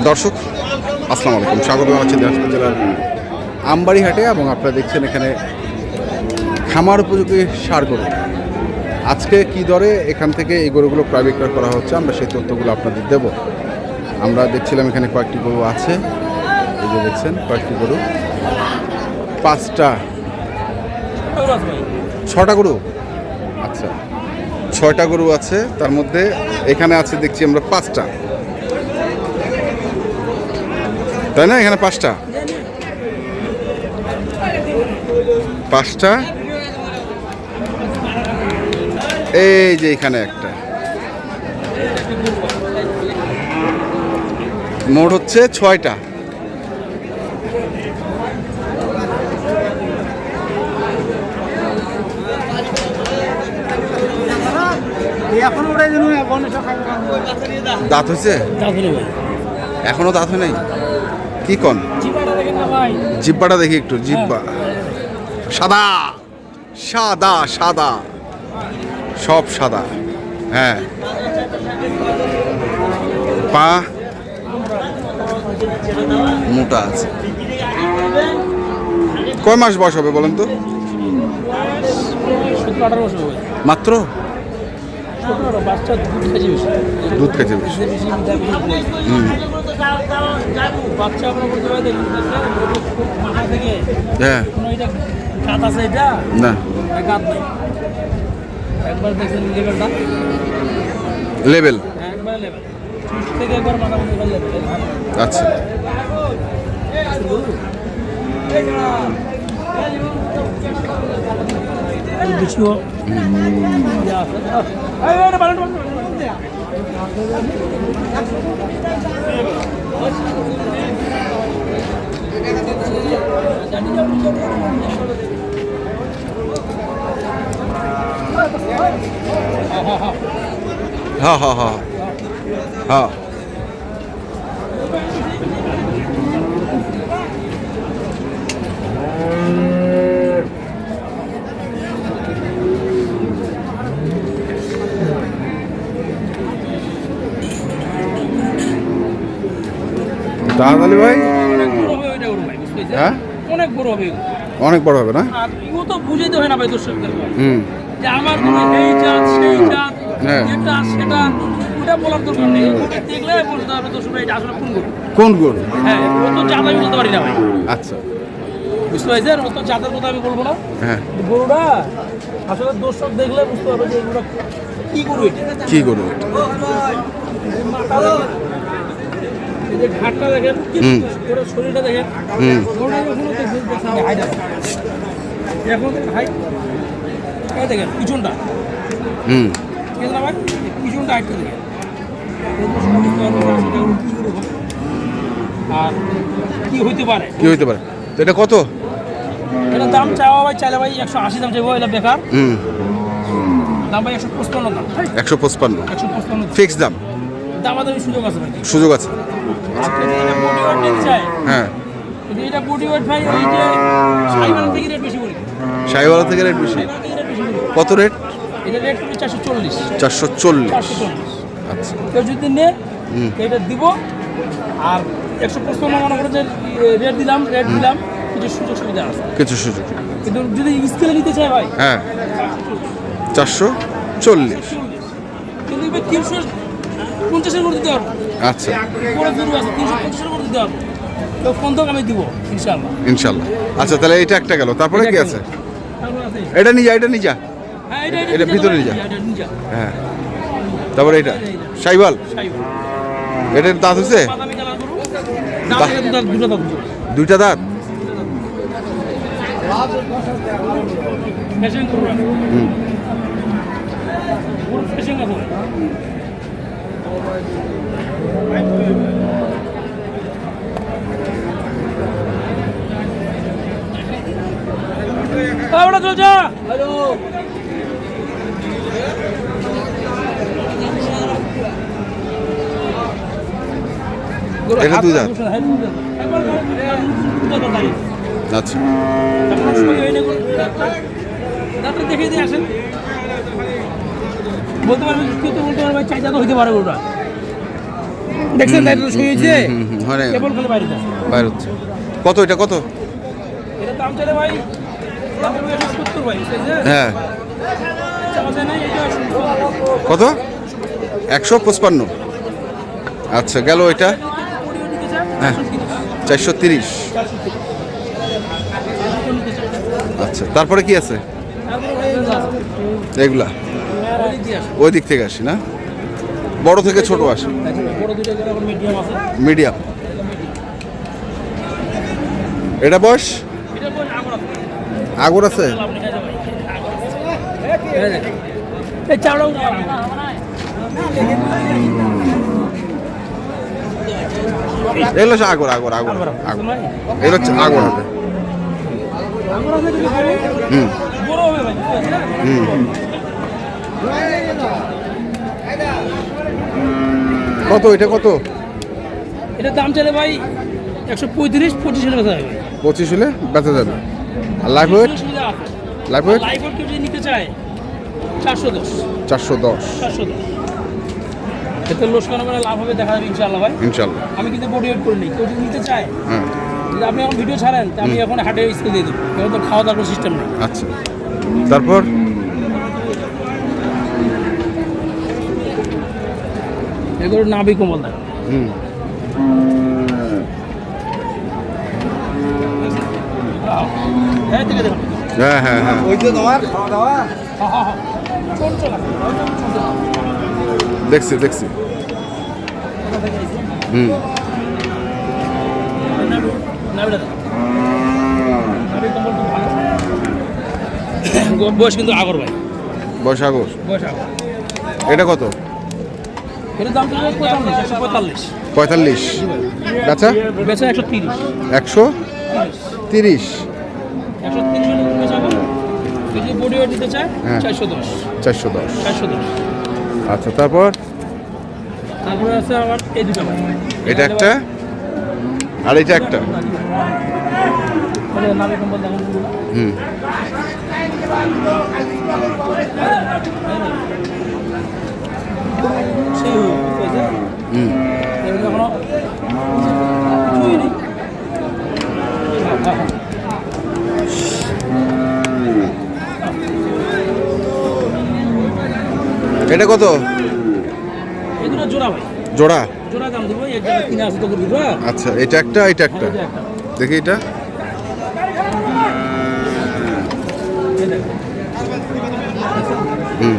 দর্শক আসসালামু আলাইকুম, স্বাগত জানাচ্ছি দিনাজপুর জেলার আমবাড়ি হাটে। এবং আপনারা দেখছেন এখানে খামার উপযোগী ষাঁড় গরু আজকে কি দরে এখান থেকে এই গরুগুলো ক্রয় বিক্রয় করা হচ্ছে, আমরা সেই তথ্যগুলো আপনাদের দেব। আমরা দেখছিলাম এখানে কয়েকটি গরু আছে, এই যে দেখছেন কয়েকটি গরু, 6টা গরু, আচ্ছা 6টা গরু আছে। তার মধ্যে এখানে আছে দেখছি আমরা 5টা, তাই না? এখানে 5টা এই যে এখানে একটা, মোট হচ্ছে 6টা। দাঁত হয়েছে? এখনো দাঁত হয় নাই? কি কন? জিব্বাটা দেখি একটু, জিব্বা সাদা সাদা সাদা, সব সাদা। হ্যাঁ, পা মোটা আছে। কয় মাস বয়স হবে বলেন তো? মাত্র? দুধ খেতে বেশি। হ্যাঁ না, লেভেল আচ্ছা। হ্যাঁ হ্যাঁ হ্যাঁ হ্যাঁ, তাহলে ভাই হ্যাঁ অনেক বড় হবে, অনেক বড় হবে না? আর ও তো বুঝাইতে হয় না ভাই দর্শকদের যে আমার এই জাত সেই জাত এটা সেটা, ওটা বলার দরকার নেই। ওটা দেখলে বলতে হবে দর্শক এটা আসলে কোন গরু। কোন গরু? হ্যাঁ, ও তো জাত আমি বলতে পারি না ভাই। আচ্ছা, বুঝতে পারছেন? ও তো জাতের কথা আমি বলবো না। হ্যাঁ, গরুটা আসলে দর্শক দেখলে বুঝতে পারবে যে এগুলো কি গরু, এটা কি গরু? এই যে ঘাটটা দেখেন, শরীরটা দেখেন, এখন হাই দেখেন পিছনটা, পিছনটা হাইটটা দেখেন। আর কি হইতে পারে, কি হইতে পারে? তো এটা কত? এটা দাম চাওয়া ভাই, চাইলে ভাই 180 দাম চাইবো, এটা বেকার দাম ভাই 155 দাম। 155 ফিক্স দাম? দামাদামি সুযোগ আছে ভাই, সুযোগ আছে। হ্যাঁ, এটা বডি ওয়েট ভাই, ওই যে সাইওয়ালা থেকে রেট বেশি বলি। সাইওয়ালা থেকে রেট বেশি? কত রেট? এটা রেট হচ্ছে 440। 440, আচ্ছা। কেউ যদি নে এটা দিব। আর 155 মনে করে যে রেট দিলাম, কিছু সুযোগ সুবিধা আছে, কিছু সুযোগ। কিন্তু যদি স্কেলে নিতে চাই ভাই, হ্যাঁ 440, কিন্তু 350 করে দিতে পারবো। আচ্ছা, পরে গরু আছে 350 করে দিতে পারবো, তো ফোন তো আমি দিব ইনশাআল্লাহ। ইনশাআল্লাহ। আচ্ছা, তাহলে এটা একটা গেল, তারপরে কি আছে? এটা নিয়ে যা, এটা নিয়ে যা, হ্যাঁ এটা ভিতরে নিয়ে যা। হ্যাঁ, তারপরে এটা সাইওয়াল, এটার দাঁত হচ্ছে? দুইটা দাঁত। হ্যালো, এটা দুই দাঁত। আচ্ছা, দেখে দিয়ে আসেন, বলতে পারবেন, কেউ তো বলতে পারবে চাই দাঁত হইতে পারে ওরা। দেখছেন দায়িত্ব শুয়ে হয়েছে মানে কেবল খালি বাইরে যাচ্ছে বাইর হচ্ছে। কত এটা কত? এটা দাম চাইলে ভাই দাম চাইলে 70 ভাই বুঝছেন? হ্যাঁ চাওয়া নাই এটা 70 কত? 155। আচ্ছা গেল এটা হ্যাঁ 430। আচ্ছা তারপরে কি আছে এগুলা? ওই দিক থেকে আসি না, বড় থেকে ছোট আসে, বড় দুটো করে আবার মিডিয়াম আছে মিডিয়াম। এটা বয়স এটা বল আগর আগর আছে। এই চাওড়াও এগুলো হচ্ছে আগর আগর আগর আগর, এগুলো হচ্ছে আগর হবে। হুম বড় হবে ভাই হুম। কত এটা কত? এটা দাম চাইলে ভাই 135-25 হলে বেচা যাবে 25 হলে বেচা যাবে। আর লাইফ ওয়েট? সুবিধা আছে লাইফ ওয়েট লাইফ ওয়েট কেউ যদি নিতে চায় 410 410 এতে লোকসান করে লাভ হবে দেখা যাবে ইনশাআল্লাহ ভাই। ইনশাল্লাহ। আমি কিন্তু বডি ওয়েট করে নিই, কেউ যদি নিতে চায় হ্যাঁ যদি আপনি এখন ভিডিও ছাড়েন তা আমি এখন হাটে স্কেল দিয়ে দেবো, এখন তো খাওয়া দাওয়ার সিস্টেম নেই। আচ্ছা তারপর এগুলো নাবি কম্বল দেয় হুম হ্যাঁ থেকে দেখুন হ্যাঁ হ্যাঁ হ্যাঁ ওই যে তোমার খাওয়া দাওয়া চঞ্চল আছে, দেখছি দেখছি। হুম নাবিটা দেখুন। নাবি কম্বল খুব ভালো। বয়স কিন্তু আগর ভাই, বয়স আগর। বয়স আগর। এটা কত? এটার দাম তো 145 45। বেচা বেচা 130 130। 130 বেচা হবে। যদি বডি ওয়েট দিতে চায় হ্যাঁ। 410 410। আচ্ছা তারপর তারপরে আছে আবার এই দুটো ভাই এটা একটা আর এটা একটা। নাবি কম্বল দেখুন হুম সেই হয়েছে হুম এগুলো এখনো কিছুই নেই। এটা কত? এগুলো জোড়া ভাই, জোড়া? জোড়া দাম দেবো এক জায়গায় কিনে আসে তো করবি তো আচ্ছা এটা একটা এটা একটা। দেখি এটা হুম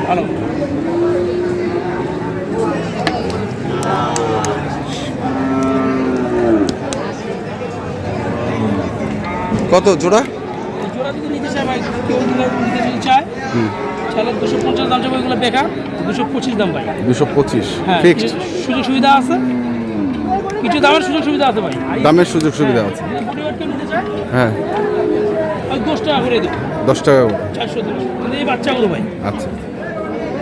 ভালো কত জোড়া? এই জোড়া যদি নিতে চায় ভাই, কেউ নিতে যদি চায় হুম তাহলে 250 দাম যাবে, ওইগুলো বেকার 225 দাম ভাই। 225 হ্যাঁ ফিক্সড। সুযোগ সুবিধা আছে, কিছু দামের সুযোগ সুবিধা আছে ভাই। দামের সুযোগ সুবিধা আছে। যদি বডি ওয়েট কেউ নিতে চায় হ্যাঁ ওই 10 টাকা করে দেবো, 10 টাকা করে। 410 কিন্তু এই বাচ্চাগুলো ভাই আচ্ছা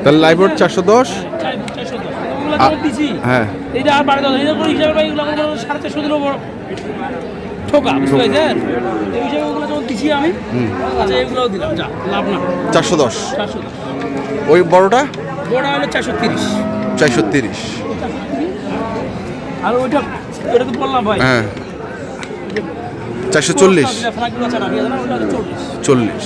তাহলে লাইভ ওয়েট 410। 410 ওগুলো যেমন দিছি হ্যাঁ এইটা আর বাড়ি দাও এইটা করে হিসাবে ভাই এগুলো 450 দিলেও বড় ঠোকা বুঝতে পারছেন। এই হিসাবে ওগুলো যেমন দিছি আমি আচ্ছা এগুলোও দিলাম যা লাভ না 410। 410 ওই বড়টা বড় হলো 430 430। আর ওইটা ওটা তো বললাম ভাই হ্যাঁ 440 40।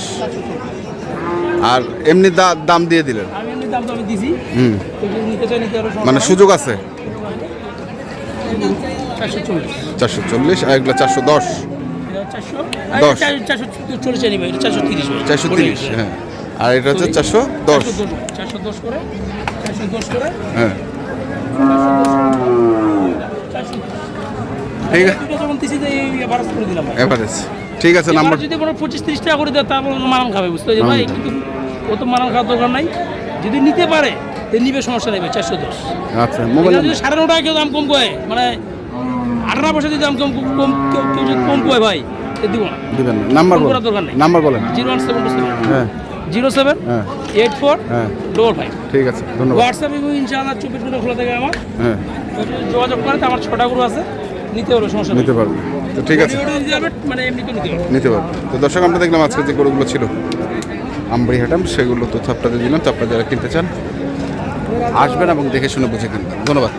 আর এমনি দাম দিয়ে দিলেন? আমি এমনি দাম তো আমি দিছি, হুম তো যদি নিতে চাই নিতে আরো মানে সুযোগ আছে। 440 440 আর এগুলো 410। 400 440 জানি ভাই, 430 ভাই 430 হ্যাঁ। আর এটা হচ্ছে 410। 410 করে 410 করে হ্যাঁ ঠিক আছে দুটো যখন দিছি যে এই এভারেজ করে দিলাম ভাই। এভারেজ ঠিক আছে। নাম্বার যদি কোনো 25-30 টাকা করে দেয় তারপর মারান খাবে বুঝতে পারছি ভাই, কিন্তু ও তো মারান খাওয়ার দরকার নাই, যদি নিতে পারে তো নিবে, সমস্যা নেবে 410। আচ্ছা মোবাইল যদি 9.5 টাকা কেউ দাম কম কয় মানে 18 পয়সা যদি দাম কম কম কেউ যদি কম কয় ভাই তো দিব না, দিবেন না। নাম্বার ফোন বলেন, করার দরকার নেই। নাম্বার বলেন। 01727 হ্যাঁ 07 হ্যাঁ 84 হ্যাঁ 55। ঠিক আছে ধন্যবাদ। হোয়াটসঅ্যাপ এবং ইনশাআল্লাহ 24 ঘন্টা খোলা থাকে আমার, হ্যাঁ যোগাযোগ করে তো আমার 6টা গরু আছে, নিতে পারবে, সমস্যা নেই। নিতে পারবেন তো ঠিক আছে ভিডিওটা দিতে পারবে, মানে এমনি তো নিতে পারবে। নিতে পারবেন। তো দর্শক আমরা দেখলাম আজকে যে গরুগুলো ছিল আমবাড়ি হাটাম, সেগুলো তথ্য আপনাদের দিলাম। তো আপনারা যারা কিনতে চান আসবেন এবং দেখে শুনে বুঝে কিনবেন। ধন্যবাদ।